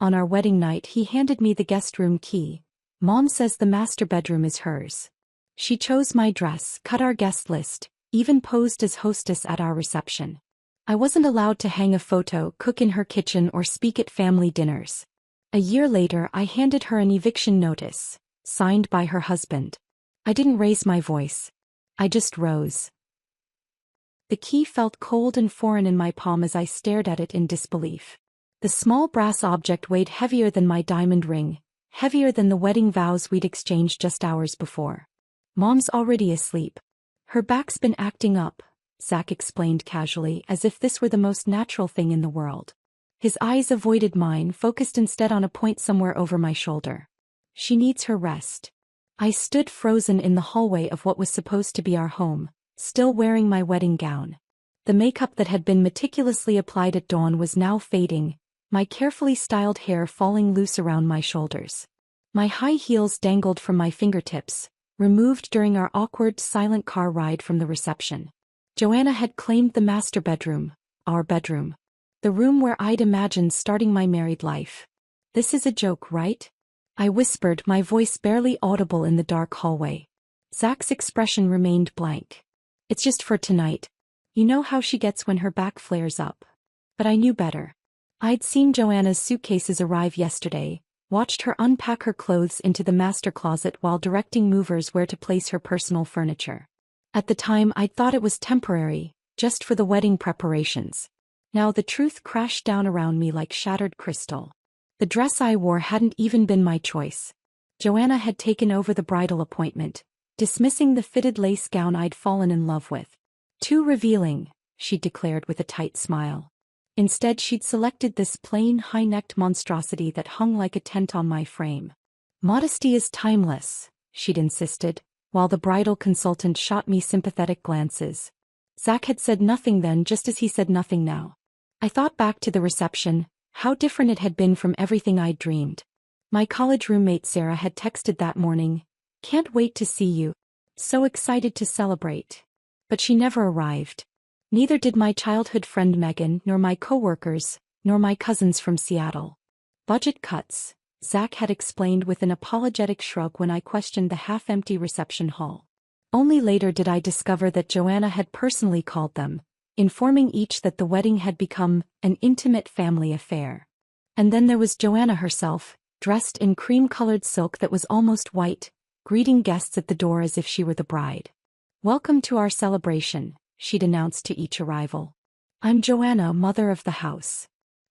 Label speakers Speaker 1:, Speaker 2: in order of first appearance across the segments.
Speaker 1: On our wedding night he handed me the guest room key. Mom says the master bedroom is hers. She chose my dress, cut our guest list, even posed as hostess at our reception. I wasn't allowed to hang a photo, cook in her kitchen, or speak at family dinners. A year later I handed her an eviction notice, signed by her husband. I didn't raise my voice. I just rose. The key felt cold and foreign in my palm as I stared at it in disbelief. The small brass object weighed heavier than my diamond ring, heavier than the wedding vows we'd exchanged just hours before. Mom's already asleep. Her back's been acting up, Zach explained casually, as if this were the most natural thing in the world. His eyes avoided mine, focused instead on a point somewhere over my shoulder. She needs her rest. I stood frozen in the hallway of what was supposed to be our home, still wearing my wedding gown. The makeup that had been meticulously applied at dawn was now fading, my carefully styled hair falling loose around my shoulders. My high heels dangled from my fingertips, removed during our awkward, silent car ride from the reception. Joanna had claimed the master bedroom, our bedroom. The room where I'd imagined starting my married life. "This is a joke, right?" I whispered, my voice barely audible in the dark hallway. Zach's expression remained blank. "It's just for tonight. You know how she gets when her back flares up." But I knew better. I'd seen Joanna's suitcases arrive yesterday, watched her unpack her clothes into the master closet while directing movers where to place her personal furniture. At the time I'd thought it was temporary, just for the wedding preparations. Now the truth crashed down around me like shattered crystal. The dress I wore hadn't even been my choice. Joanna had taken over the bridal appointment, dismissing the fitted lace gown I'd fallen in love with. "Too revealing," she declared with a tight smile. Instead she'd selected this plain, high-necked monstrosity that hung like a tent on my frame. "Modesty is timeless," she'd insisted, while the bridal consultant shot me sympathetic glances. Zach had said nothing then, just as he said nothing now. I thought back to the reception, how different it had been from everything I'd dreamed. My college roommate Sarah had texted that morning, "Can't wait to see you. So excited to celebrate." But she never arrived. Neither did my childhood friend Megan, nor my coworkers, nor my cousins from Seattle. "Budget cuts," Zach had explained with an apologetic shrug when I questioned the half-empty reception hall. Only later did I discover that Joanna had personally called them, informing each that the wedding had become an intimate family affair. And then there was Joanna herself, dressed in cream-colored silk that was almost white, greeting guests at the door as if she were the bride. "Welcome to our celebration," she'd announced to each arrival. "I'm Joanna, mother of the house."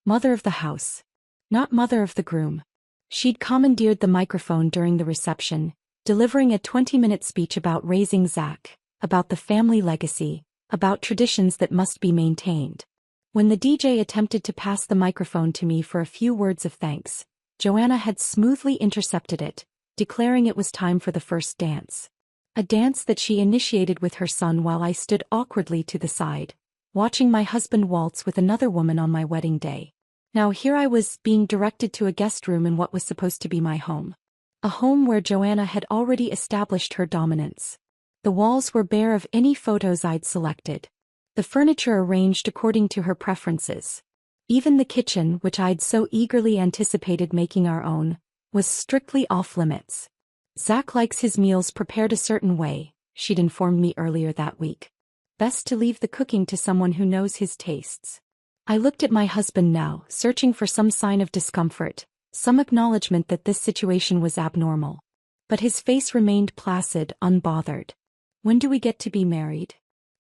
Speaker 1: Mother of the house. Not mother of the groom. She'd commandeered the microphone during the reception, delivering a 20-minute speech about raising Zach, about the family legacy, about traditions that must be maintained. When the DJ attempted to pass the microphone to me for a few words of thanks, Joanna had smoothly intercepted it, declaring it was time for the first dance. A dance that she initiated with her son while I stood awkwardly to the side, watching my husband waltz with another woman on my wedding day. Now here I was, being directed to a guest room in what was supposed to be my home. A home where Joanna had already established her dominance. The walls were bare of any photos I'd selected. The furniture arranged according to her preferences. Even the kitchen, which I'd so eagerly anticipated making our own, was strictly off-limits. "Zach likes his meals prepared a certain way," she'd informed me earlier that week. "Best to leave the cooking to someone who knows his tastes." I looked at my husband now, searching for some sign of discomfort, some acknowledgement that this situation was abnormal. But his face remained placid, unbothered. "When do we get to be married?"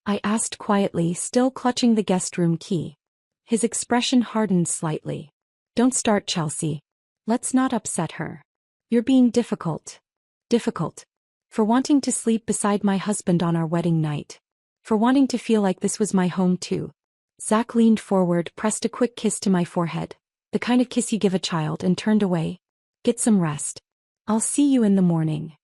Speaker 1: I asked quietly, still clutching the guest room key. His expression hardened slightly. "Don't start, Chelsea. Let's not upset her. You're being difficult. Difficult. For wanting to sleep beside my husband on our wedding night. For wanting to feel like this was my home too." Zach leaned forward, pressed a quick kiss to my forehead, the kind of kiss you give a child, and turned away. "Get some rest. I'll see you in the morning."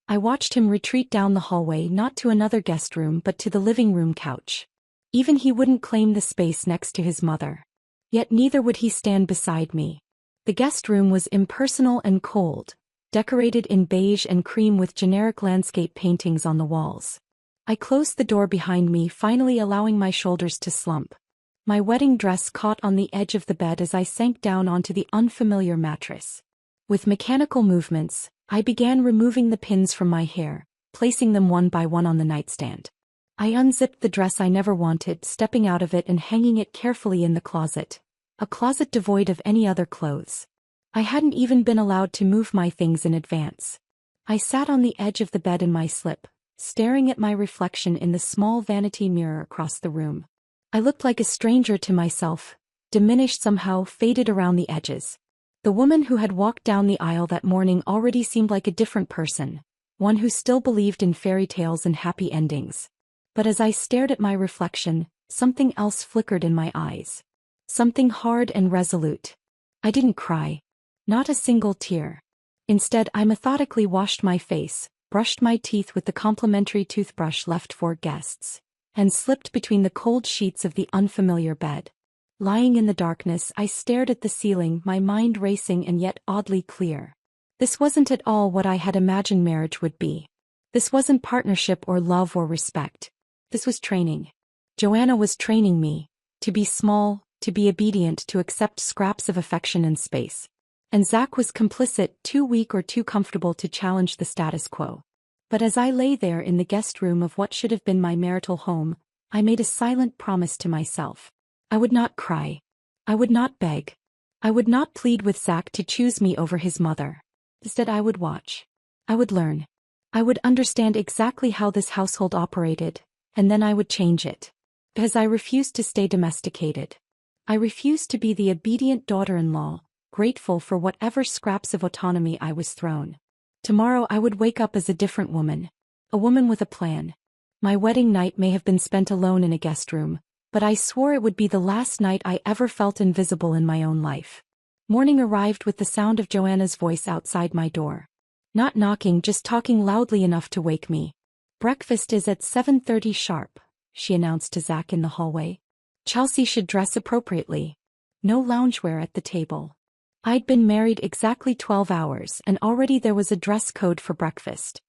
Speaker 1: I watched him retreat down the hallway, not to another guest room but to the living room couch. Even he wouldn't claim the space next to his mother. Yet neither would he stand beside me. The guest room was impersonal and cold, decorated in beige and cream with generic landscape paintings on the walls. I closed the door behind me, finally allowing my shoulders to slump. My wedding dress caught on the edge of the bed as I sank down onto the unfamiliar mattress. With mechanical movements, I began removing the pins from my hair, placing them one by one on the nightstand. I unzipped the dress I never wanted, stepping out of it and hanging it carefully in the closet. A closet devoid of any other clothes. I hadn't even been allowed to move my things in advance. I sat on the edge of the bed in my slip, staring at my reflection in the small vanity mirror across the room. I looked like a stranger to myself, diminished somehow, faded around the edges. The woman who had walked down the aisle that morning already seemed like a different person, one who still believed in fairy tales and happy endings. But as I stared at my reflection, something else flickered in my eyes. Something hard and resolute. I didn't cry. Not a single tear. Instead, I methodically washed my face, brushed my teeth with the complimentary toothbrush left for guests, and slipped between the cold sheets of the unfamiliar bed. Lying in the darkness, I stared at the ceiling, my mind racing and yet oddly clear. This wasn't at all what I had imagined marriage would be. This wasn't partnership or love or respect. This was training. Joanna was training me to be small, to be obedient, to accept scraps of affection and space. And Zach was complicit, too weak or too comfortable to challenge the status quo. But as I lay there in the guest room of what should have been my marital home, I made a silent promise to myself. I would not cry. I would not beg. I would not plead with Zach to choose me over his mother. Instead, I would watch. I would learn. I would understand exactly how this household operated, and then I would change it. Because I refused to stay domesticated. I refused to be the obedient daughter-in-law, grateful for whatever scraps of autonomy I was thrown. Tomorrow I would wake up as a different woman. A woman with a plan. My wedding night may have been spent alone in a guest room, but I swore it would be the last night I ever felt invisible in my own life. Morning arrived with the sound of Joanna's voice outside my door. Not knocking, just talking loudly enough to wake me. "Breakfast is at 7:30 sharp," she announced to Zach in the hallway. Chelsea should dress appropriately. No loungewear at the table. I'd been married exactly 12 hours and already there was a dress code for breakfast.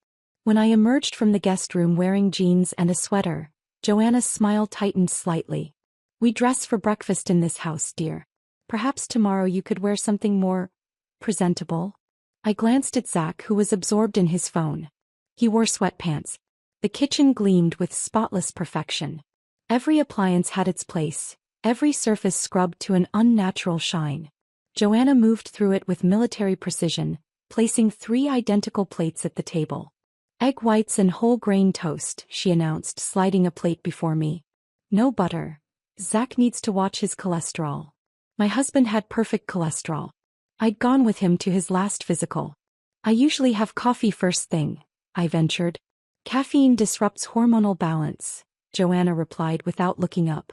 Speaker 1: When I emerged from the guest room wearing jeans and a sweater, Joanna's smile tightened slightly. "We dress for breakfast in this house, dear. Perhaps tomorrow you could wear something more presentable." I glanced at Zach, who was absorbed in his phone. He wore sweatpants. The kitchen gleamed with spotless perfection. Every appliance had its place, every surface scrubbed to an unnatural shine. Joanna moved through it with military precision, placing 3 identical plates at the table. "Egg whites and whole grain toast," she announced, sliding a plate before me. "No butter. Zach needs to watch his cholesterol." My husband had perfect cholesterol. I'd gone with him to his last physical. "I usually have coffee first thing," I ventured. "Caffeine disrupts hormonal balance," Joanna replied without looking up.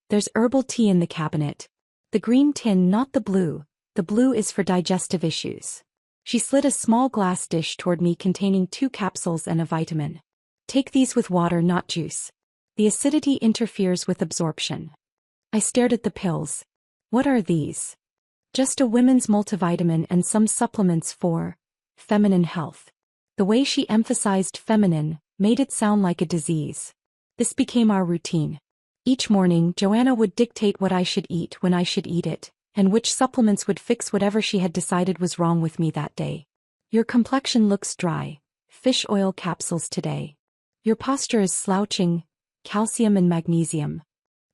Speaker 1: "There's herbal tea in the cabinet. The green tin, not the blue. The blue is for digestive issues." She slid a small glass dish toward me containing 2 capsules and a vitamin. "Take these with water, not juice. The acidity interferes with absorption." I stared at the pills. "What are these?" "Just a women's multivitamin and some supplements for feminine health." The way she emphasized feminine made it sound like a disease. This became our routine. Each morning, Joanna would dictate what I should eat when I should eat it, and which supplements would fix whatever she had decided was wrong with me that day. "Your complexion looks dry. Fish oil capsules today. Your posture is slouching. Calcium and magnesium.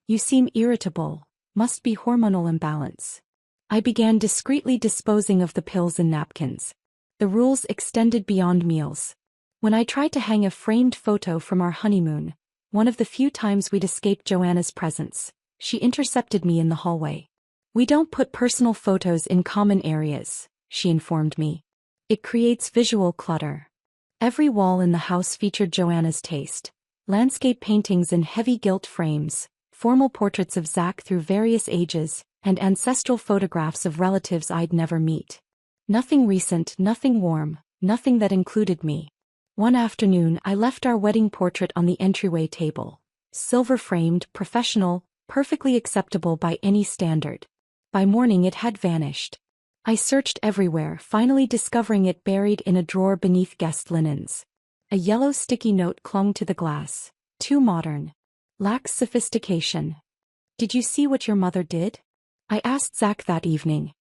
Speaker 1: You seem irritable. Must be hormonal imbalance." I began discreetly disposing of the pills in napkins. The rules extended beyond meals. When I tried to hang a framed photo from our honeymoon, one of the few times we'd escaped Joanna's presence, she intercepted me in the hallway. "We don't put personal photos in common areas," she informed me. "It creates visual clutter." Every wall in the house featured Joanna's taste. Landscape paintings in heavy gilt frames, formal portraits of Zach through various ages, and ancestral photographs of relatives I'd never meet. Nothing recent, nothing warm, nothing that included me. One afternoon I left our wedding portrait on the entryway table. Silver-framed, professional, perfectly acceptable by any standard. By morning it had vanished. I searched everywhere, finally discovering it buried in a drawer beneath guest linens. A yellow sticky note clung to the glass. "Too modern. Lacks sophistication." Did you see what your mother did? I asked Zach that evening.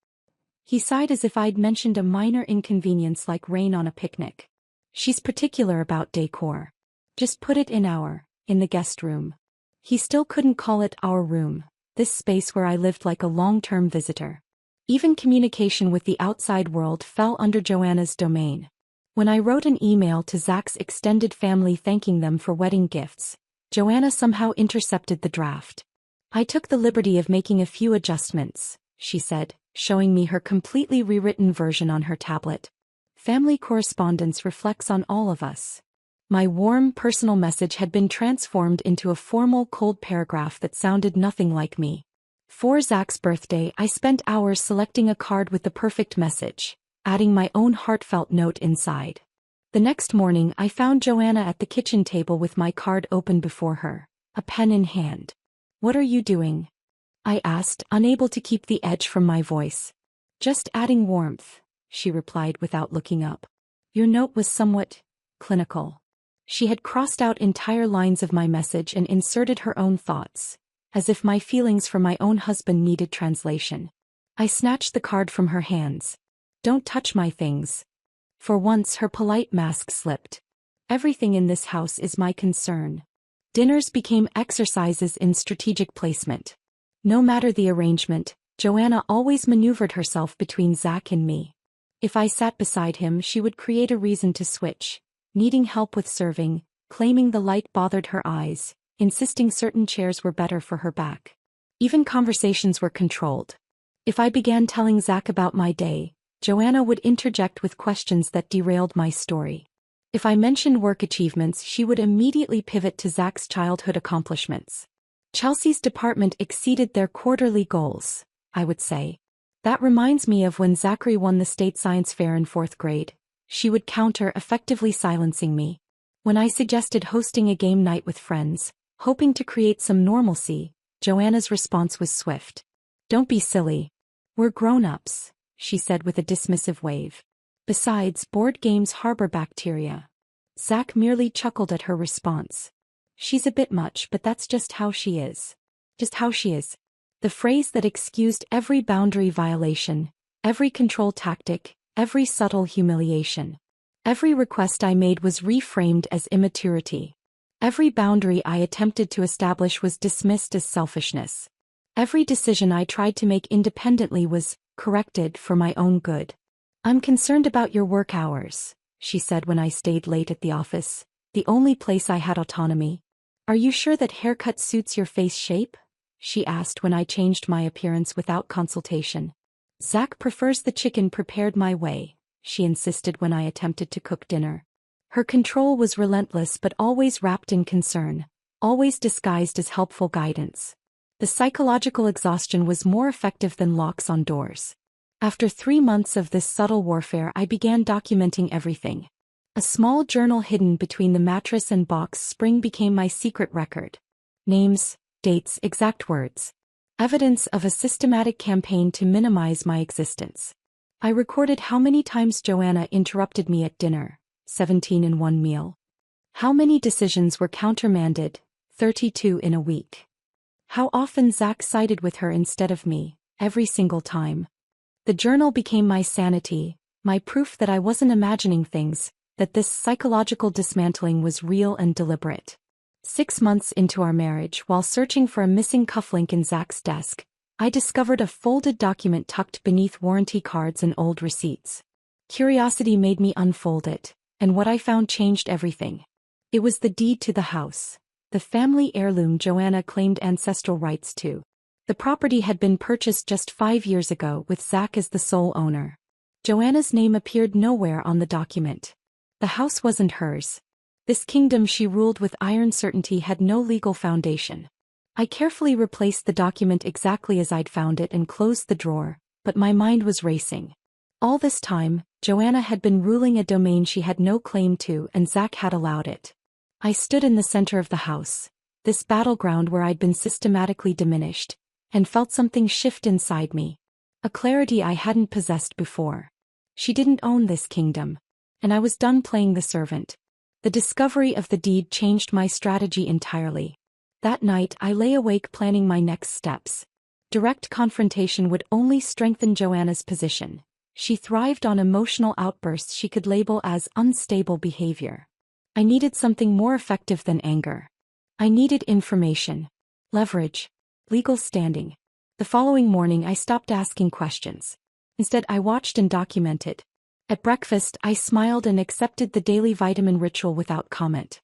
Speaker 1: He sighed as if I'd mentioned a minor inconvenience like rain on a picnic. She's particular about decor. Just put it in the guest room. He still couldn't call it our room, this space where I lived like a long-term visitor. Even communication with the outside world fell under Joanna's domain. When I wrote an email to Zach's extended family thanking them for wedding gifts, Joanna somehow intercepted the draft. I took the liberty of making a few adjustments, she said, showing me her completely rewritten version on her tablet. Family correspondence reflects on all of us. My warm, personal message had been transformed into a formal, cold paragraph that sounded nothing like me. For Zach's birthday, I spent hours selecting a card with the perfect message, adding my own heartfelt note inside. The next morning, I found Joanna at the kitchen table with my card open before her, a pen in hand. "What are you doing?" I asked, unable to keep the edge from my voice. "Just adding warmth," she replied without looking up. Your note was somewhat clinical. She had crossed out entire lines of my message and inserted her own thoughts, as if my feelings for my own husband needed translation. I snatched the card from her hands. "Don't touch my things." For once her polite mask slipped. "Everything in this house is my concern." Dinners became exercises in strategic placement. No matter the arrangement, Joanna always maneuvered herself between Zach and me. If I sat beside him, she would create a reason to switch, needing help with serving, claiming the light bothered her eyes, insisting certain chairs were better for her back. Even conversations were controlled. If I began telling Zach about my day, Joanna would interject with questions that derailed my story. If I mentioned work achievements, she would immediately pivot to Zach's childhood accomplishments. Chelsea's department exceeded their quarterly goals, I would say. "That reminds me of when Zachary won the state science fair in 4th grade. She would counter, effectively silencing me. When I suggested hosting a game night with friends, hoping to create some normalcy, Joanna's response was swift. "Don't be silly. We're grown-ups," she said with a dismissive wave. "Besides, board games harbor bacteria." Zach merely chuckled at her response. "She's a bit much, but that's just how she is." Just how she is. The phrase that excused every boundary violation, every control tactic, every subtle humiliation. Every request I made was reframed as immaturity. Every boundary I attempted to establish was dismissed as selfishness. Every decision I tried to make independently was corrected for my own good. "I'm concerned about your work hours," she said when I stayed late at the office, the only place I had autonomy. "Are you sure that haircut suits your face shape?" she asked when I changed my appearance without consultation. "Zach prefers the chicken prepared my way," she insisted when I attempted to cook dinner. Her control was relentless but always wrapped in concern, always disguised as helpful guidance. The psychological exhaustion was more effective than locks on doors. After 3 months of this subtle warfare, I began documenting everything. A small journal hidden between the mattress and box spring became my secret record. Names, dates, exact words. Evidence of a systematic campaign to minimize my existence. I recorded how many times Joanna interrupted me at dinner, 17 in one meal. How many decisions were countermanded, 32 in a week. How often Zach sided with her instead of me, every single time. The journal became my sanity, my proof that I wasn't imagining things, that this psychological dismantling was real and deliberate. 6 months into our marriage, while searching for a missing cufflink in Zach's desk, I discovered a folded document tucked beneath warranty cards and old receipts. Curiosity made me unfold it, and what I found changed everything. It was the deed to the house, the family heirloom Joanna claimed ancestral rights to. The property had been purchased just 5 years ago with Zach as the sole owner. Joanna's name appeared nowhere on the document. The house wasn't hers. This kingdom she ruled with iron certainty had no legal foundation. I carefully replaced the document exactly as I'd found it and closed the drawer, but my mind was racing. All this time, Joanna had been ruling a domain she had no claim to, and Zach had allowed it. I stood in the center of the house, this battleground where I'd been systematically diminished, and felt something shift inside me. A clarity I hadn't possessed before. She didn't own this kingdom, and I was done playing the servant. The discovery of the deed changed my strategy entirely. That night I lay awake planning my next steps. Direct confrontation would only strengthen Joanna's position. She thrived on emotional outbursts she could label as unstable behavior. I needed something more effective than anger. I needed information, leverage, legal standing. The following morning I stopped asking questions. Instead I watched and documented. At breakfast I smiled and accepted the daily vitamin ritual without comment.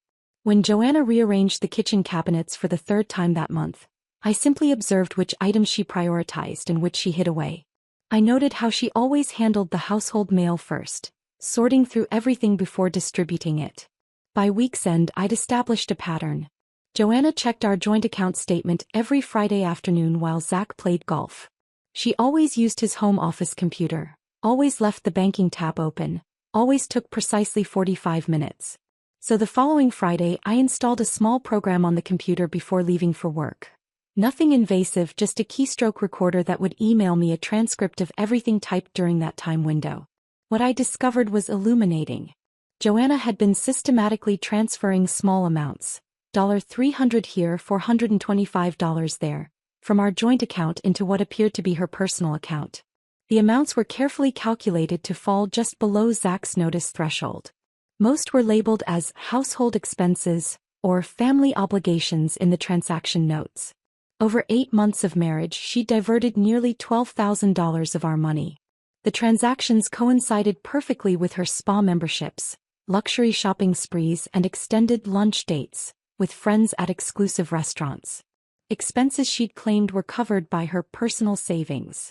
Speaker 1: When Joanna rearranged the kitchen cabinets for the third time that month, I simply observed which items she prioritized and which she hid away. I noted how she always handled the household mail first, sorting through everything before distributing it. By week's end I'd established a pattern. Joanna checked our joint account statement every Friday afternoon while Zach played golf. She always used his home office computer, always left the banking tab open, always took precisely 45 minutes. So the following Friday I installed a small program on the computer before leaving for work. Nothing invasive, just a keystroke recorder that would email me a transcript of everything typed during that time window. What I discovered was illuminating. Joanna had been systematically transferring small amounts, $300 here, $425 there, from our joint account into what appeared to be her personal account. The amounts were carefully calculated to fall just below Zach's notice threshold. Most were labeled as household expenses or family obligations in the transaction notes. Over 8 months of marriage, she diverted nearly $12,000 of our money. The transactions coincided perfectly with her spa memberships, luxury shopping sprees, and extended lunch dates with friends at exclusive restaurants. Expenses she'd claimed were covered by her personal savings.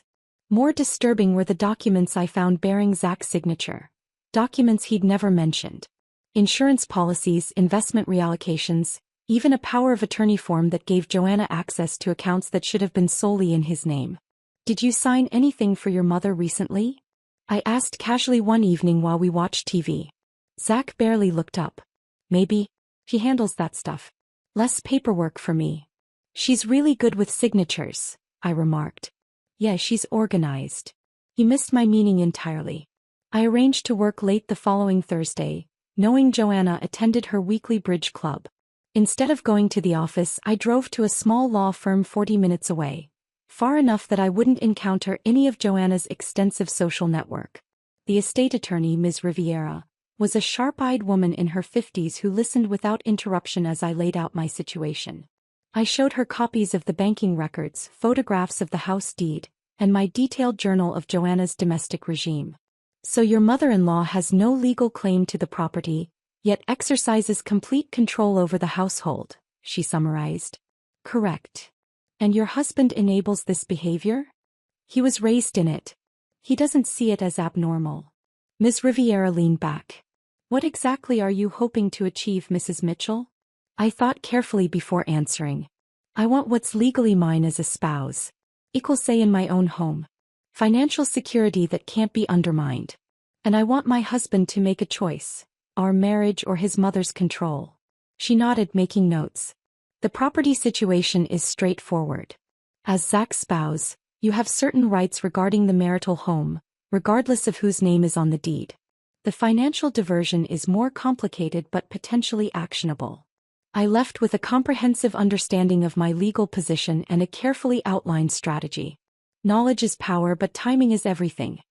Speaker 1: More disturbing were the documents I found bearing Zach's signature. Documents he'd never mentioned. Insurance policies, investment reallocations, even a power of attorney form that gave Joanna access to accounts that should have been solely in his name. "Did you sign anything for your mother recently?" I asked casually one evening while we watched TV. Zach barely looked up. "Maybe. She handles that stuff. Less paperwork for me." "She's really good with signatures," I remarked. "Yeah, she's organized." He missed my meaning entirely. I arranged to work late the following Thursday, knowing Joanna attended her weekly bridge club. Instead of going to the office, I drove to a small law firm 40 minutes away, far enough that I wouldn't encounter any of Joanna's extensive social network. The estate attorney, Ms. Riviera, was a sharp-eyed woman in her 50s who listened without interruption as I laid out my situation. I showed her copies of the banking records, photographs of the house deed, and my detailed journal of Joanna's domestic regime. "So your mother-in-law has no legal claim to the property, yet exercises complete control over the household," she summarized. "Correct. And your husband enables this behavior?" "He was raised in it. He doesn't see it as abnormal." Ms. Riviera leaned back. "What exactly are you hoping to achieve, Mrs. Mitchell?" I thought carefully before answering. "I want what's legally mine as a spouse. Equal say in my own home. Financial security that can't be undermined. And I want my husband to make a choice, our marriage or his mother's control." She nodded, making notes. "The property situation is straightforward. As Zach's spouse, you have certain rights regarding the marital home, regardless of whose name is on the deed. The financial diversion is more complicated but potentially actionable." I left with a comprehensive understanding of my legal position and a carefully outlined strategy. Knowledge is power, but timing is everything.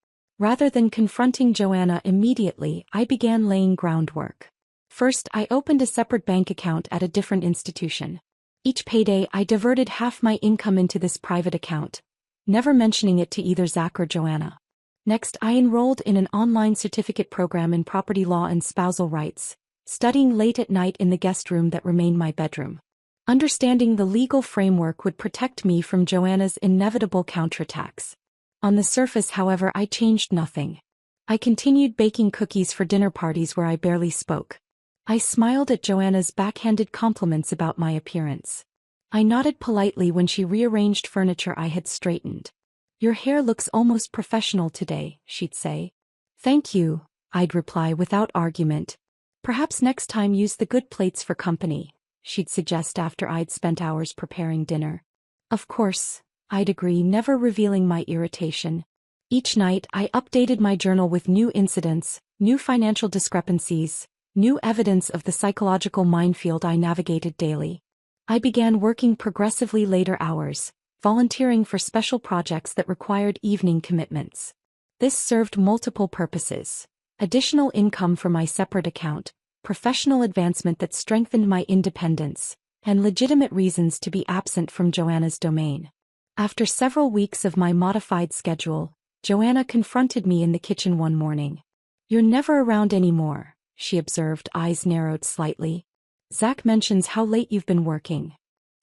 Speaker 1: Rather than confronting Joanna immediately, I began laying groundwork. First, I opened a separate bank account at a different institution. Each payday, I diverted half my income into this private account, never mentioning it to either Zach or Joanna. Next, I enrolled in an online certificate program in property law and spousal rights, studying late at night in the guest room that remained my bedroom. Understanding the legal framework would protect me from Joanna's inevitable counterattacks. On the surface, however, I changed nothing. I continued baking cookies for dinner parties where I barely spoke. I smiled at Joanna's backhanded compliments about my appearance. I nodded politely when she rearranged furniture I had straightened. "Your hair looks almost professional today," she'd say. "Thank you," I'd reply without argument. "Perhaps next time use the good plates for company," she'd suggest after I'd spent hours preparing dinner. "Of course," I'd agree, never revealing my irritation. Each night I updated my journal with new incidents, new financial discrepancies, new evidence of the psychological minefield I navigated daily. I began working progressively later hours, volunteering for special projects that required evening commitments. This served multiple purposes: additional income from my separate account, professional advancement that strengthened my independence, and legitimate reasons to be absent from Joanna's domain. After several weeks of my modified schedule, Joanna confronted me in the kitchen one morning. "You're never around anymore," she observed, eyes narrowed slightly. "Zach mentions how late you've been working."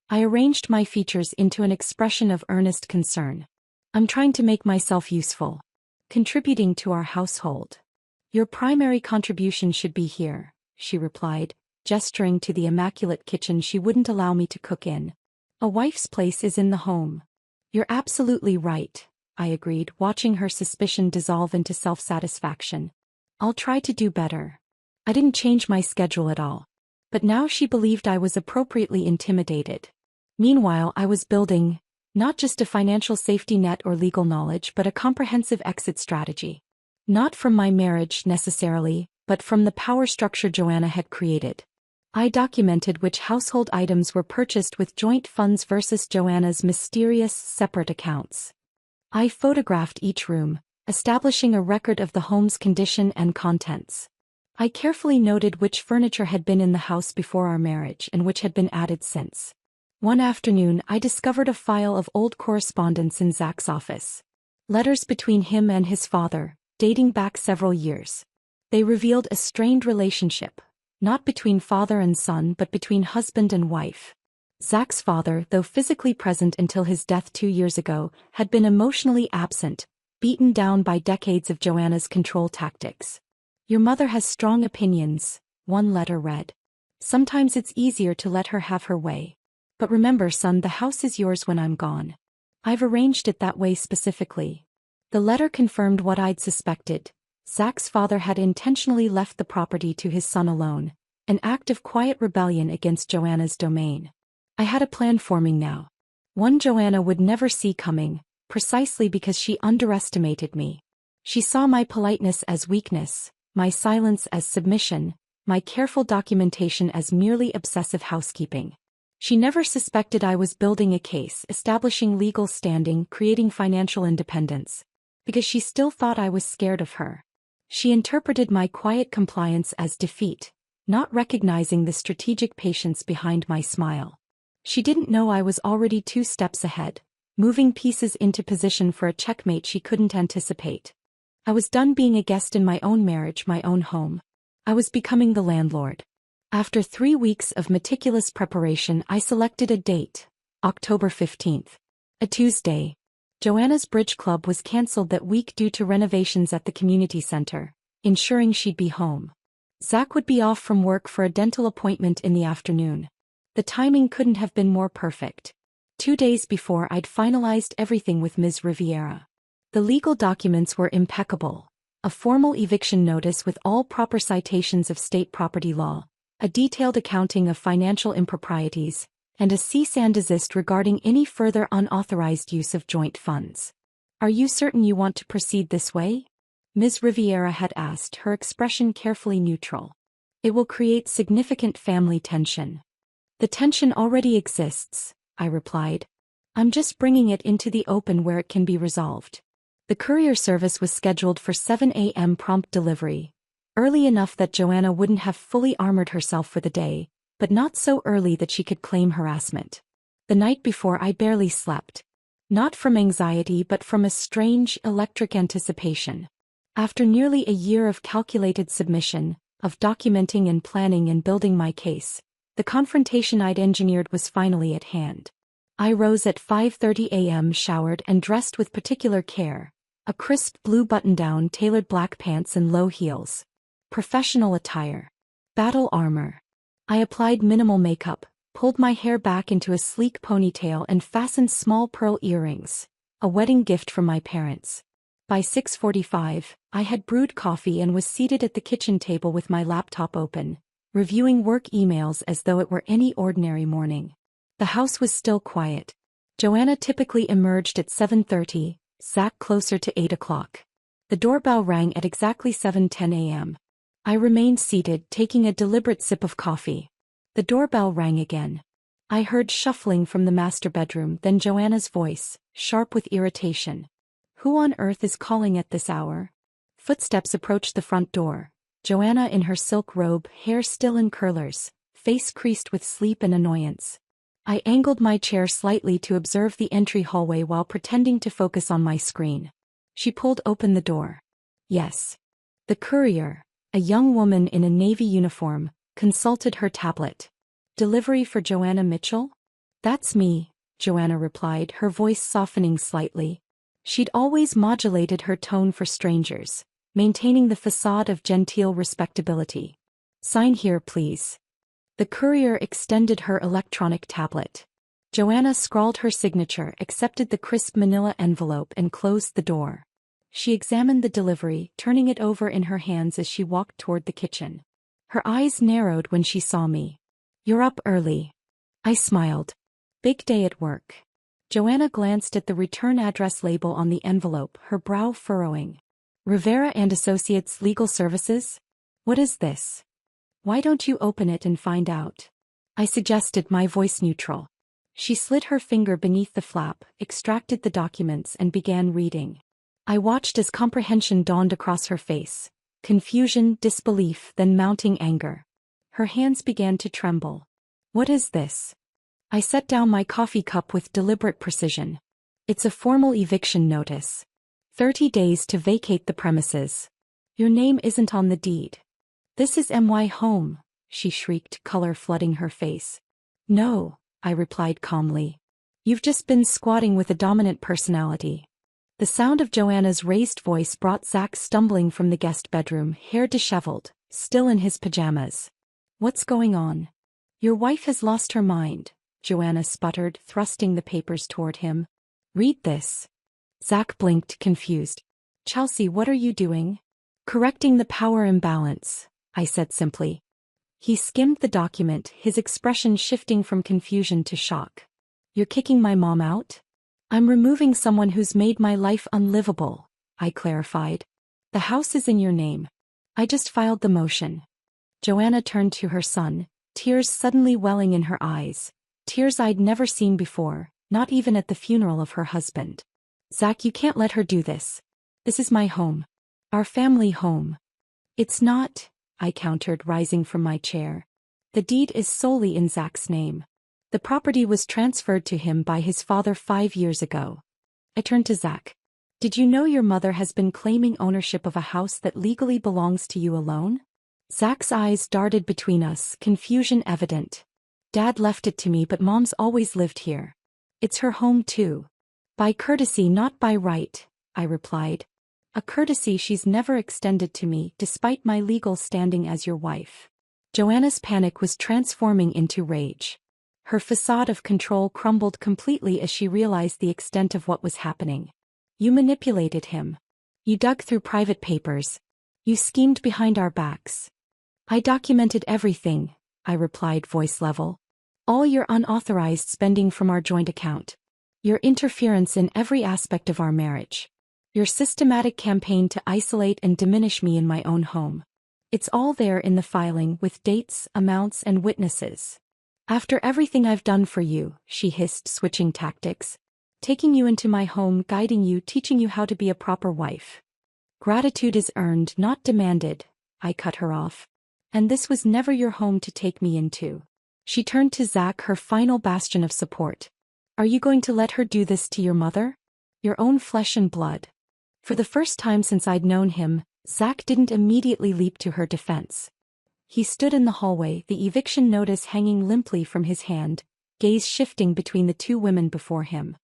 Speaker 1: I arranged my features into an expression of earnest concern. "I'm trying to make myself useful. Contributing to our household. Your primary contribution should be here," she replied, gesturing to the immaculate kitchen she wouldn't allow me to cook in. "A wife's place is in the home." "You're absolutely right," I agreed, watching her suspicion dissolve into self-satisfaction. "I'll try to do better." I didn't change my schedule at all. But now she believed I was appropriately intimidated. Meanwhile, I was building, not just a financial safety net or legal knowledge, but a comprehensive exit strategy. Not from my marriage necessarily, but from the power structure Joanna had created. I documented which household items were purchased with joint funds versus Joanna's mysterious separate accounts. I photographed each room, establishing a record of the home's condition and contents. I carefully noted which furniture had been in the house before our marriage and which had been added since. One afternoon, I discovered a file of old correspondence in Zach's office. Letters between him and his father, dating back several years. They revealed a strained relationship, not between father and son but between husband and wife. Zach's father, though physically present until his death 2 years ago, had been emotionally absent, beaten down by decades of Joanna's control tactics. "Your mother has strong opinions," one letter read. "Sometimes it's easier to let her have her way. But remember, son, the house is yours when I'm gone. I've arranged it that way specifically." The letter confirmed what I'd suspected. Zach's father had intentionally left the property to his son alone, an act of quiet rebellion against Joanna's domain. I had a plan forming now. One Joanna would never see coming, precisely because she underestimated me. She saw my politeness as weakness, my silence as submission, my careful documentation as merely obsessive housekeeping. She never suspected I was building a case, establishing legal standing, creating financial independence. Because she still thought I was scared of her. She interpreted my quiet compliance as defeat, not recognizing the strategic patience behind my smile. She didn't know I was already 2 steps ahead, moving pieces into position for a checkmate she couldn't anticipate. I was done being a guest in my own marriage, my own home. I was becoming the landlord. After 3 weeks of meticulous preparation, I selected a date, October 15th. A Tuesday. Joanna's bridge club was cancelled that week due to renovations at the community center, ensuring she'd be home. Zach would be off from work for a dental appointment in the afternoon. The timing couldn't have been more perfect. 2 days before, I'd finalized everything with Ms. Riviera. The legal documents were impeccable. A formal eviction notice with all proper citations of state property law, a detailed accounting of financial improprieties, and a cease and desist regarding any further unauthorized use of joint funds. "Are you certain you want to proceed this way?" Ms. Riviera had asked, her expression carefully neutral. "It will create significant family tension." "The tension already exists," I replied. "I'm just bringing it into the open where it can be resolved." The courier service was scheduled for 7 a.m. prompt delivery, early enough that Joanna wouldn't have fully armored herself for the day, but not so early that she could claim harassment. The night before, I barely slept. Not from anxiety but from a strange, electric anticipation. After nearly a year of calculated submission, of documenting and planning and building my case, the confrontation I'd engineered was finally at hand. I rose at 5:30 a.m., showered and dressed with particular care, a crisp blue button-down, tailored black pants and low heels. Professional attire. Battle armor. I applied minimal makeup, pulled my hair back into a sleek ponytail and fastened small pearl earrings, a wedding gift from my parents. By 6:45, I had brewed coffee and was seated at the kitchen table with my laptop open, reviewing work emails as though it were any ordinary morning. The house was still quiet. Joanna typically emerged at 7:30, Zach closer to 8 o'clock. The doorbell rang at exactly 7:10 a.m. I remained seated, taking a deliberate sip of coffee. The doorbell rang again. I heard shuffling from the master bedroom, then Joanna's voice, sharp with irritation. Who on earth is calling at this hour? Footsteps approached the front door. Joanna in her silk robe, hair still in curlers, face creased with sleep and annoyance. I angled my chair slightly to observe the entry hallway while pretending to focus on my screen. She pulled open the door. Yes. The courier, a young woman in a navy uniform, consulted her tablet. Delivery for Joanna Mitchell? That's me, Joanna replied, her voice softening slightly. She'd always modulated her tone for strangers, maintaining the facade of genteel respectability. Sign here, please. The courier extended her electronic tablet. Joanna scrawled her signature, accepted the crisp manila envelope, and closed the door. She examined the delivery, turning it over in her hands as she walked toward the kitchen. Her eyes narrowed when she saw me. You're up early. I smiled. Big day at work. Joanna glanced at the return address label on the envelope, her brow furrowing. Rivera and Associates Legal Services? What is this? Why don't you open it and find out? I suggested, my voice neutral. She slid her finger beneath the flap, extracted the documents, and began reading. I watched as comprehension dawned across her face. Confusion, disbelief, then mounting anger. Her hands began to tremble. What is this? I set down my coffee cup with deliberate precision. It's a formal eviction notice. 30 days to vacate the premises. Your name isn't on the deed. This is my home, she shrieked, color flooding her face. No, I replied calmly. You've just been squatting with a dominant personality. The sound of Joanna's raised voice brought Zach stumbling from the guest bedroom, hair disheveled, still in his pajamas. What's going on? Your wife has lost her mind, Joanna sputtered, thrusting the papers toward him. Read this. Zach blinked, confused. Chelsea, what are you doing? Correcting the power imbalance, I said simply. He skimmed the document, his expression shifting from confusion to shock. You're kicking my mom out? I'm removing someone who's made my life unlivable, I clarified. The house is in your name. I just filed the motion. Joanna turned to her son, tears suddenly welling in her eyes. Tears I'd never seen before, not even at the funeral of her husband. Zach, you can't let her do this. This is my home. Our family home. It's not, I countered, rising from my chair. The deed is solely in Zach's name. The property was transferred to him by his father 5 years ago. I turned to Zach. Did you know your mother has been claiming ownership of a house that legally belongs to you alone? Zach's eyes darted between us, confusion evident. Dad left it to me, but Mom's always lived here. It's her home too. By courtesy, not by right, I replied. A courtesy she's never extended to me, despite my legal standing as your wife. Joanna's panic was transforming into rage. Her facade of control crumbled completely as she realized the extent of what was happening. You manipulated him. You dug through private papers. You schemed behind our backs. I documented everything, I replied, voice level. All your unauthorized spending from our joint account. Your interference in every aspect of our marriage. Your systematic campaign to isolate and diminish me in my own home. It's all there in the filing, with dates, amounts, and witnesses. After everything I've done for you, she hissed, switching tactics. Taking you into my home, guiding you, teaching you how to be a proper wife. Gratitude is earned, not demanded, I cut her off. And this was never your home to take me into. She turned to Zach, her final bastion of support. Are you going to let her do this to your mother? Your own flesh and blood. For the first time since I'd known him, Zach didn't immediately leap to her defense. He stood in the hallway, the eviction notice hanging limply from his hand, gaze shifting between the two women before him.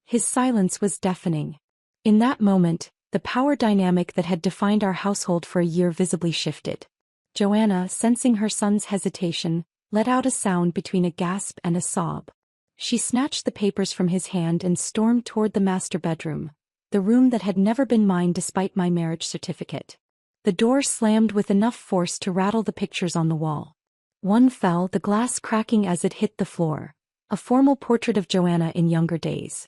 Speaker 1: His silence was deafening. In that moment, the power dynamic that had defined our household for a year visibly shifted. Joanna, sensing her son's hesitation, let out a sound between a gasp and a sob. She snatched the papers from his hand and stormed toward the master bedroom, the room that had never been mine despite my marriage certificate. The door slammed with enough force to rattle the pictures on the wall. One fell, the glass cracking as it hit the floor. A formal portrait of Joanna in younger days.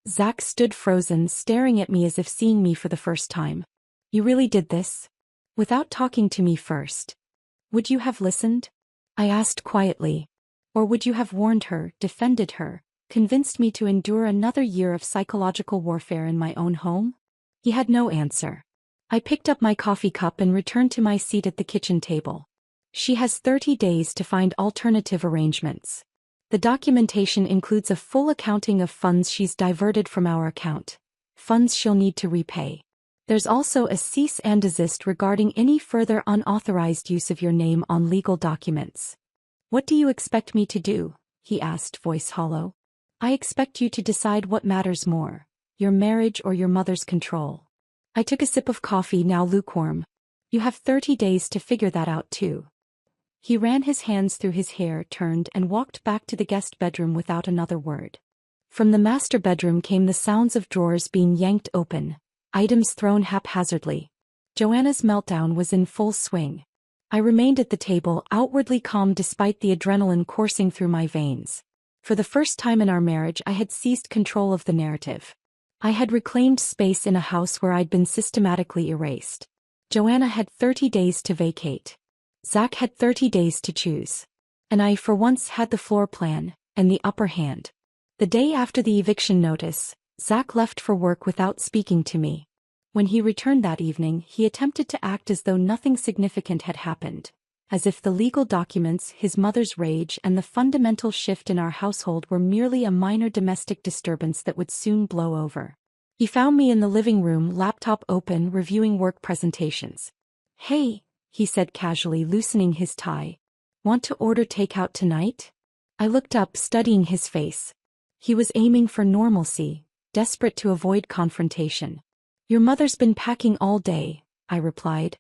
Speaker 1: Zach stood frozen, staring at me as if seeing me for the first time. You really did this? Without talking to me first? Would you have listened? I asked quietly. Or would you have warned her, defended her, convinced me to endure another year of psychological warfare in my own home? He had no answer. I picked up my coffee cup and returned to my seat at the kitchen table. She has 30 days to find alternative arrangements. The documentation includes a full accounting of funds she's diverted from our account, funds she'll need to repay. There's also a cease and desist regarding any further unauthorized use of your name on legal documents. What do you expect me to do? He asked, voice hollow. I expect you to decide what matters more, your marriage or your mother's control. I took a sip of coffee, now lukewarm. You have 30 days to figure that out too. He ran his hands through his hair, turned and walked back to the guest bedroom without another word. From the master bedroom came the sounds of drawers being yanked open, items thrown haphazardly. Joanna's meltdown was in full swing. I remained at the table, outwardly calm despite the adrenaline coursing through my veins. For the first time in our marriage, I had seized control of the narrative. I had reclaimed space in a house where I'd been systematically erased. Joanna had 30 days to vacate. Zach had 30 days to choose. And I, for once, had the floor plan, and the upper hand. The day after the eviction notice, Zach left for work without speaking to me. When he returned that evening, he attempted to act as though nothing significant had happened, as if the legal documents, his mother's rage, and the fundamental shift in our household were merely a minor domestic disturbance that would soon blow over. He found me in the living room, laptop open, reviewing work presentations. Hey, he said casually, loosening his tie. Want to order takeout tonight? I looked up, studying his face. He was aiming for normalcy, desperate to avoid confrontation. Your mother's been packing all day, I replied.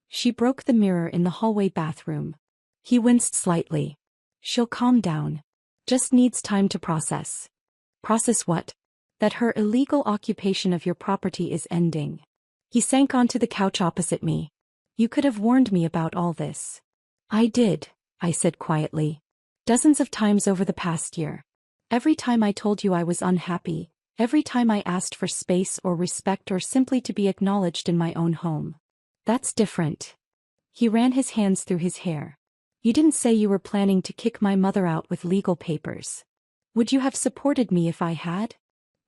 Speaker 1: She broke the mirror in the hallway bathroom. He winced slightly. She'll calm down. Just needs time to process. Process what? That her illegal occupation of your property is ending. He sank onto the couch opposite me. You could have warned me about all this. I did, I said quietly. Dozens of times over the past year. Every time I told you I was unhappy, every time I asked for space or respect or simply to be acknowledged in my own home. That's different. He ran his hands through his hair. You didn't say you were planning to kick my mother out with legal papers. Would you have supported me if I had?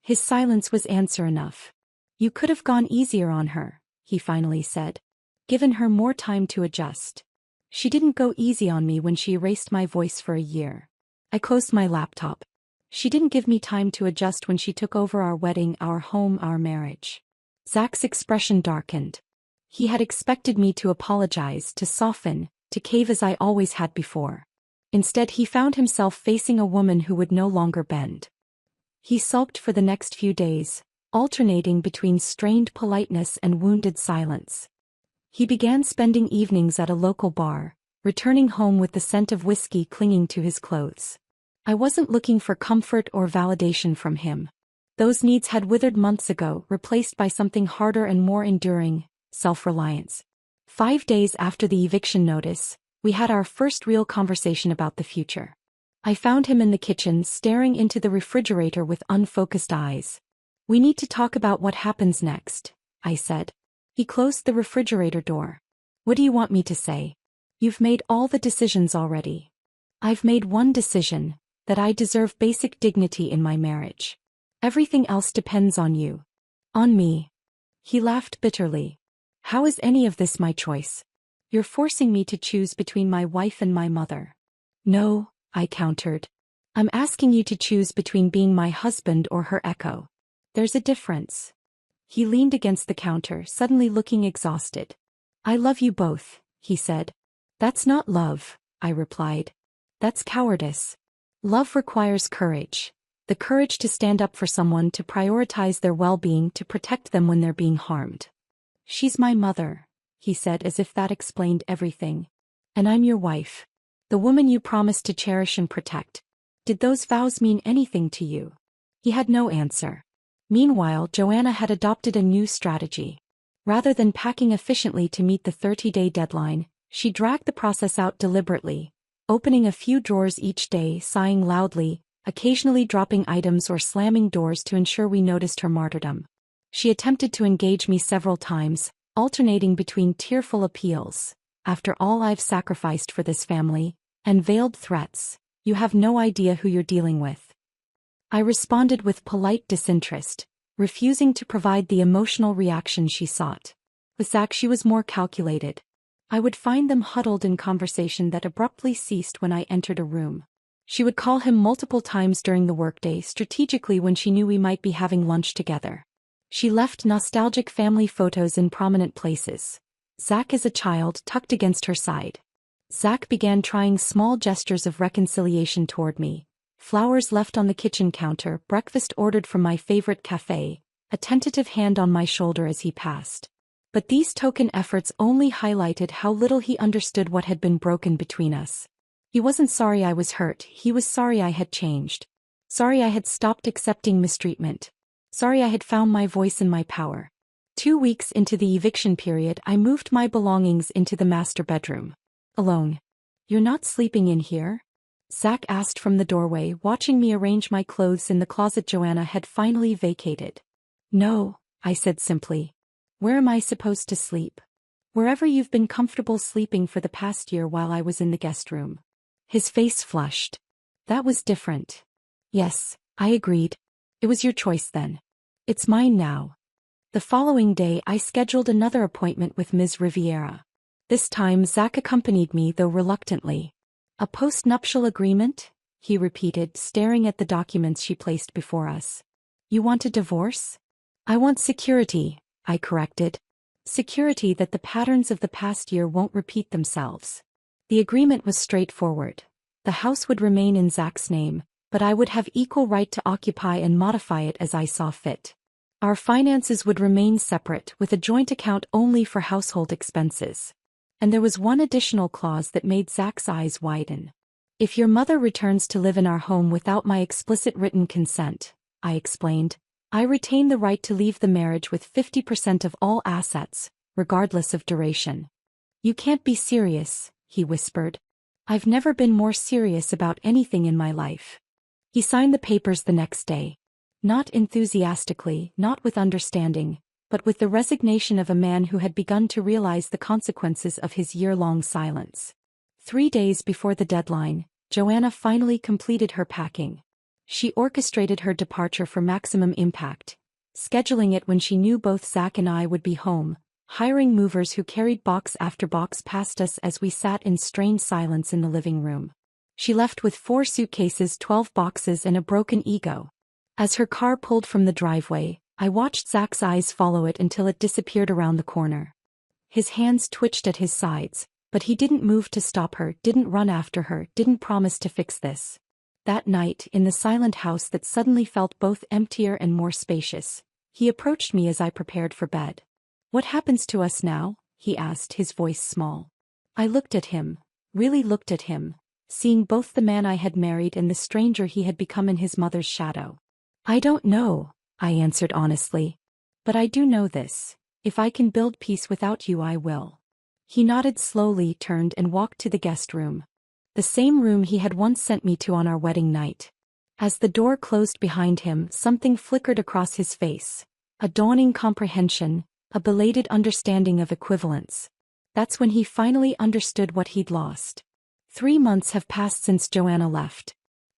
Speaker 1: His silence was answer enough. You could have gone easier on her, he finally said. Given her more time to adjust. She didn't go easy on me when she erased my voice for a year. I closed my laptop. She didn't give me time to adjust when she took over our wedding, our home, our marriage. Zach's expression darkened. He had expected me to apologize, to soften, to cave as I always had before. Instead, he found himself facing a woman who would no longer bend. He sulked for the next few days, alternating between strained politeness and wounded silence. He began spending evenings at a local bar, returning home with the scent of whiskey clinging to his clothes. I wasn't looking for comfort or validation from him. Those needs had withered months ago, replaced by something harder and more enduring, self-reliance. 5 days after the eviction notice, we had our first real conversation about the future. I found him in the kitchen, staring into the refrigerator with unfocused eyes. We need to talk about what happens next, I said. He closed the refrigerator door. What do you want me to say? You've made all the decisions already. I've made one decision, that I deserve basic dignity in my marriage. Everything else depends on you. On me. He laughed bitterly. How is any of this my choice? You're forcing me to choose between my wife and my mother. No, I countered. I'm asking you to choose between being my husband or her echo. There's a difference. He leaned against the counter, suddenly looking exhausted. I love you both, he said. That's not love, I replied. That's cowardice. Love requires courage. The courage to stand up for someone, to prioritize their well-being, to protect them when they're being harmed. She's my mother, he said, as if that explained everything. And I'm your wife. The woman you promised to cherish and protect. Did those vows mean anything to you? He had no answer. Meanwhile, Joanna had adopted a new strategy. Rather than packing efficiently to meet the 30-day deadline, she dragged the process out deliberately, opening a few drawers each day, sighing loudly, occasionally dropping items or slamming doors to ensure we noticed her martyrdom. She attempted to engage me several times, alternating between tearful appeals. After all I've sacrificed for this family, and veiled threats. You have no idea who you're dealing with. I responded with polite disinterest, refusing to provide the emotional reaction she sought. With Zach she was more calculated. I would find them huddled in conversation that abruptly ceased when I entered a room. She would call him multiple times during the workday, strategically when she knew we might be having lunch together. She left nostalgic family photos in prominent places. Zach as a child tucked against her side. Zach began trying small gestures of reconciliation toward me. Flowers left on the kitchen counter, breakfast ordered from my favorite cafe, a tentative hand on my shoulder as he passed. But these token efforts only highlighted how little he understood what had been broken between us. He wasn't sorry I was hurt, he was sorry I had changed. Sorry I had stopped accepting mistreatment. Sorry I had found my voice and my power. 2 weeks into the eviction period, I moved my belongings into the master bedroom. Alone. You're not sleeping in here? Zach asked from the doorway, watching me arrange my clothes in the closet Joanna had finally vacated. No, I said simply. Where am I supposed to sleep? Wherever you've been comfortable sleeping for the past year while I was in the guest room. His face flushed. That was different. Yes, I agreed. It was your choice then. It's mine now. The following day I scheduled another appointment with Ms. Riviera. This time Zach accompanied me, though reluctantly. A post-nuptial agreement? He repeated, staring at the documents she placed before us. You want a divorce? I want security, I corrected. Security that the patterns of the past year won't repeat themselves. The agreement was straightforward. The house would remain in Zach's name, but I would have equal right to occupy and modify it as I saw fit. Our finances would remain separate, with a joint account only for household expenses. And there was one additional clause that made Zach's eyes widen. If your mother returns to live in our home without my explicit written consent, I explained, I retain the right to leave the marriage with 50% of all assets, regardless of duration. You can't be serious, he whispered. I've never been more serious about anything in my life. He signed the papers the next day. Not enthusiastically, not with understanding, but with the resignation of a man who had begun to realize the consequences of his year-long silence. 3 days before the deadline, Joanna finally completed her packing. She orchestrated her departure for maximum impact, scheduling it when she knew both Zach and I would be home, hiring movers who carried box after box past us as we sat in strained silence in the living room. She left with 4 suitcases, 12 boxes, and a broken ego. As her car pulled from the driveway, I watched Zach's eyes follow it until it disappeared around the corner. His hands twitched at his sides, but he didn't move to stop her, didn't run after her, didn't promise to fix this. That night, in the silent house that suddenly felt both emptier and more spacious, he approached me as I prepared for bed. What happens to us now? He asked, his voice small. I looked at him, really looked at him, seeing both the man I had married and the stranger he had become in his mother's shadow. I don't know, I answered honestly. But I do know this. If I can build peace without you, I will. He nodded slowly, turned and walked to the guest room. The same room he had once sent me to on our wedding night. As the door closed behind him, something flickered across his face. A dawning comprehension, a belated understanding of equivalence. That's when he finally understood what he'd lost. 3 months have passed since Joanna left.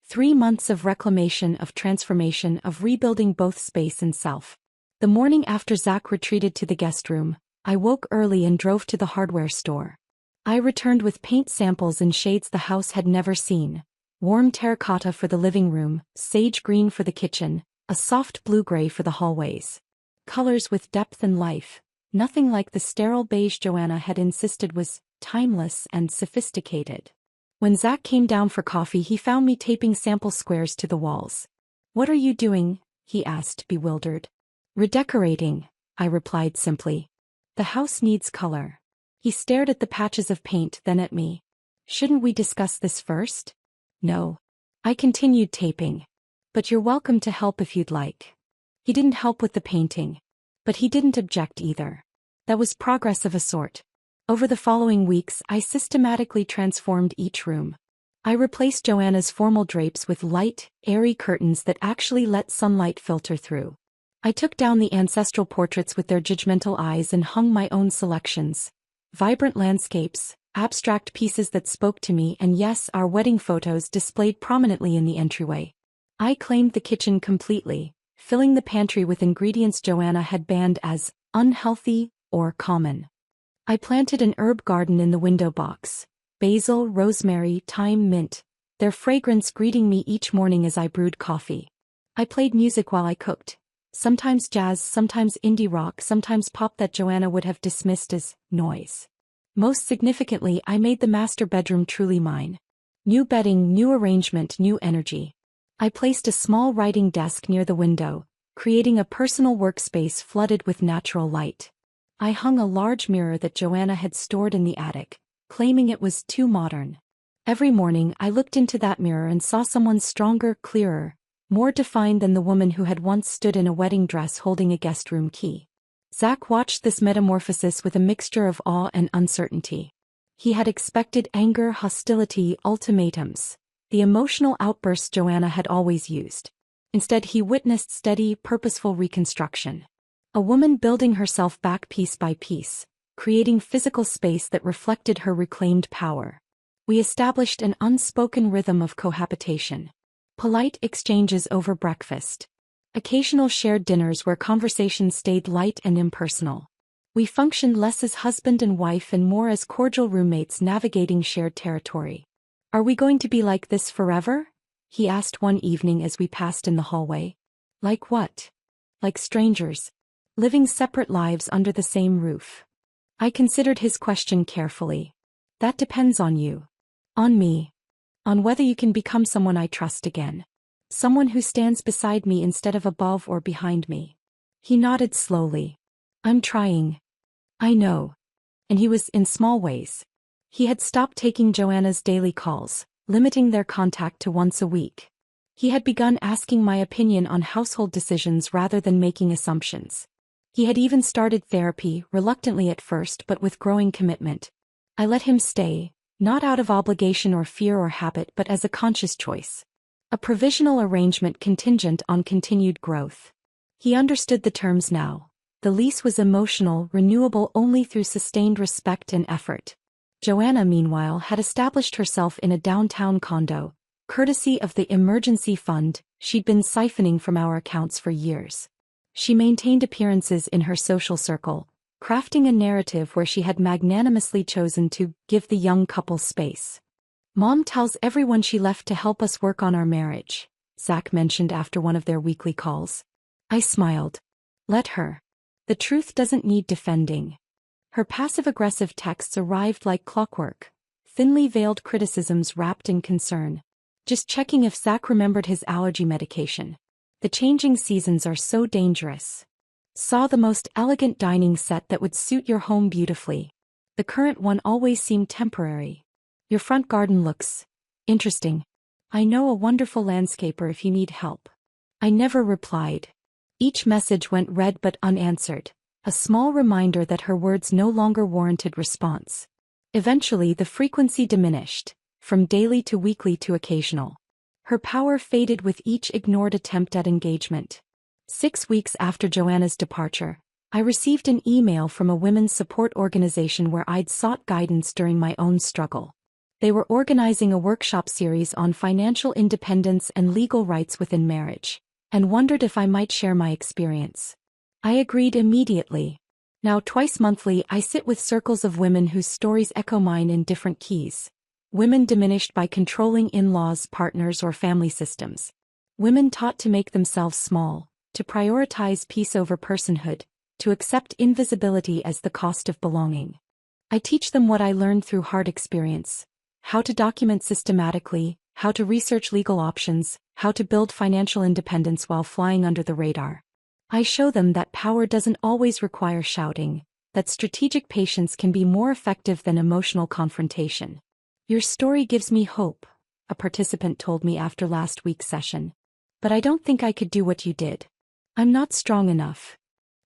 Speaker 1: 3 months of reclamation, of transformation, of rebuilding both space and self. The morning after Zach retreated to the guest room, I woke early and drove to the hardware store. I returned with paint samples in shades the house had never seen. Warm terracotta for the living room, sage green for the kitchen, a soft blue-gray for the hallways. Colors with depth and life, nothing like the sterile beige Joanna had insisted was timeless and sophisticated. When Zach came down for coffee, he found me taping sample squares to the walls. What are you doing? He asked, bewildered. Redecorating, I replied simply. The house needs color. He stared at the patches of paint, then at me. Shouldn't we discuss this first? No. I continued taping. But you're welcome to help if you'd like. He didn't help with the painting. But he didn't object either. That was progress of a sort. Over the following weeks, I systematically transformed each room. I replaced Joanna's formal drapes with light, airy curtains that actually let sunlight filter through. I took down the ancestral portraits with their judgmental eyes and hung my own selections. Vibrant landscapes, abstract pieces that spoke to me, and yes, our wedding photos displayed prominently in the entryway. I claimed the kitchen completely, filling the pantry with ingredients Joanna had banned as unhealthy or common. I planted an herb garden in the window box: basil, rosemary, thyme, mint, their fragrance greeting me each morning as I brewed coffee. I played music while I cooked, sometimes jazz, sometimes indie rock, sometimes pop that Joanna would have dismissed as noise. Most significantly, I made the master bedroom truly mine. New bedding, new arrangement, new energy. I placed a small writing desk near the window, creating a personal workspace flooded with natural light. I hung a large mirror that Joanna had stored in the attic, claiming it was too modern. Every morning I looked into that mirror and saw someone stronger, clearer, more defined than the woman who had once stood in a wedding dress holding a guest room key. Zach watched this metamorphosis with a mixture of awe and uncertainty. He had expected anger, hostility, ultimatums, the emotional outbursts Joanna had always used. Instead, he witnessed steady, purposeful reconstruction. A woman building herself back piece by piece, creating physical space that reflected her reclaimed power. We established an unspoken rhythm of cohabitation. Polite exchanges over breakfast. Occasional shared dinners where conversations stayed light and impersonal. We functioned less as husband and wife and more as cordial roommates navigating shared territory. "Are we going to be like this forever?" he asked one evening as we passed in the hallway. "Like what?" "Like strangers, living separate lives under the same roof." I considered his question carefully. "That depends on you." "On me. On whether you can become someone I trust again. Someone who stands beside me instead of above or behind me." He nodded slowly. "I'm trying." "I know." And he was, in small ways. He had stopped taking Joanna's daily calls, limiting their contact to once a week. He had begun asking my opinion on household decisions rather than making assumptions. He had even started therapy, reluctantly at first but with growing commitment. I let him stay, not out of obligation or fear or habit but as a conscious choice. A provisional arrangement contingent on continued growth. He understood the terms now. The lease was emotional, renewable only through sustained respect and effort. Joanna, meanwhile, had established herself in a downtown condo, courtesy of the emergency fund she'd been siphoning from our accounts for years. She maintained appearances in her social circle, crafting a narrative where she had magnanimously chosen to give the young couple space. "Mom tells everyone she left to help us work on our marriage," Zach mentioned after one of their weekly calls. I smiled. "Let her. The truth doesn't need defending." Her passive-aggressive texts arrived like clockwork, thinly veiled criticisms wrapped in concern. "Just checking if Zach remembered his allergy medication. The changing seasons are so dangerous. Saw the most elegant dining set that would suit your home beautifully. The current one always seemed temporary. Your front garden looks interesting. I know a wonderful landscaper if you need help." I never replied. Each message went read but unanswered, a small reminder that her words no longer warranted response. Eventually the frequency diminished, from daily to weekly to occasional. Her power faded with each ignored attempt at engagement. 6 weeks after Joanna's departure, I received an email from a women's support organization where I'd sought guidance during my own struggle. They were organizing a workshop series on financial independence and legal rights within marriage, and wondered if I might share my experience. I agreed immediately. Now twice monthly I sit with circles of women whose stories echo mine in different keys. Women diminished by controlling in-laws, partners, or family systems. Women taught to make themselves small, to prioritize peace over personhood, to accept invisibility as the cost of belonging. I teach them what I learned through hard experience: how to document systematically, how to research legal options, how to build financial independence while flying under the radar. I show them that power doesn't always require shouting, that strategic patience can be more effective than emotional confrontation. "Your story gives me hope," a participant told me after last week's session. "But I don't think I could do what you did. I'm not strong enough."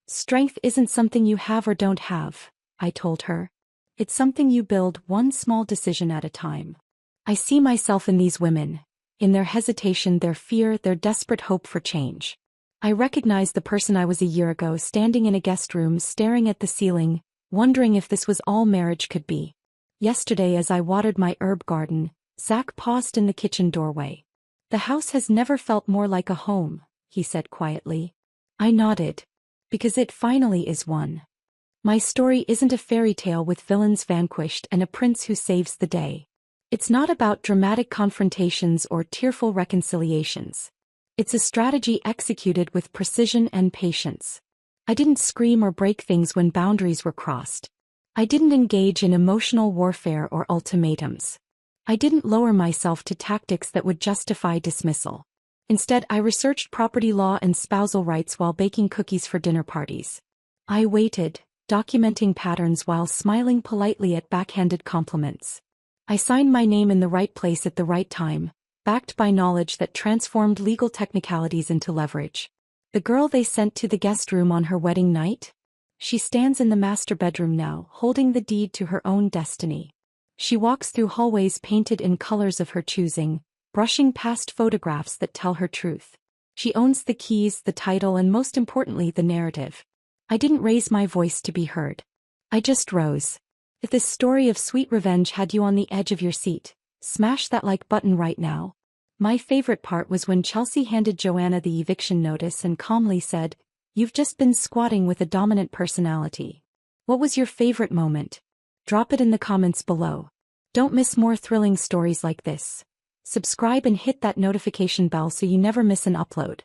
Speaker 1: "Strength isn't something you have or don't have," I told her. "It's something you build one small decision at a time." I see myself in these women, in their hesitation, their fear, their desperate hope for change. I recognize the person I was a year ago, standing in a guest room, staring at the ceiling, wondering if this was all marriage could be. Yesterday as I watered my herb garden, Zach paused in the kitchen doorway. The house has never felt more like a home, he said quietly. I nodded. Because it finally is one. My story isn't a fairy tale with villains vanquished and a prince who saves the day. It's not about dramatic confrontations or tearful reconciliations. It's a strategy executed with precision and patience. I didn't scream or break things when boundaries were crossed. I didn't engage in emotional warfare or ultimatums. I didn't lower myself to tactics that would justify dismissal. Instead, I researched property law and spousal rights while baking cookies for dinner parties. I waited, documenting patterns while smiling politely at backhanded compliments. I signed my name in the right place at the right time, backed by knowledge that transformed legal technicalities into leverage. The girl they sent to the guest room on her wedding night? She stands in the master bedroom now, holding the deed to her own destiny. She walks through hallways painted in colors of her choosing, brushing past photographs that tell her truth. She owns the keys, the title, and most importantly, the narrative. I didn't raise my voice to be heard. I just rose. If this story of sweet revenge had you on the edge of your seat, smash that like button right now. My favorite part was when Chelsea handed Joanna the eviction notice and calmly said, "You've just been squatting with a dominant personality." What was your favorite moment? Drop it in the comments below. Don't miss more thrilling stories like this. Subscribe and hit that notification bell so you never miss an upload.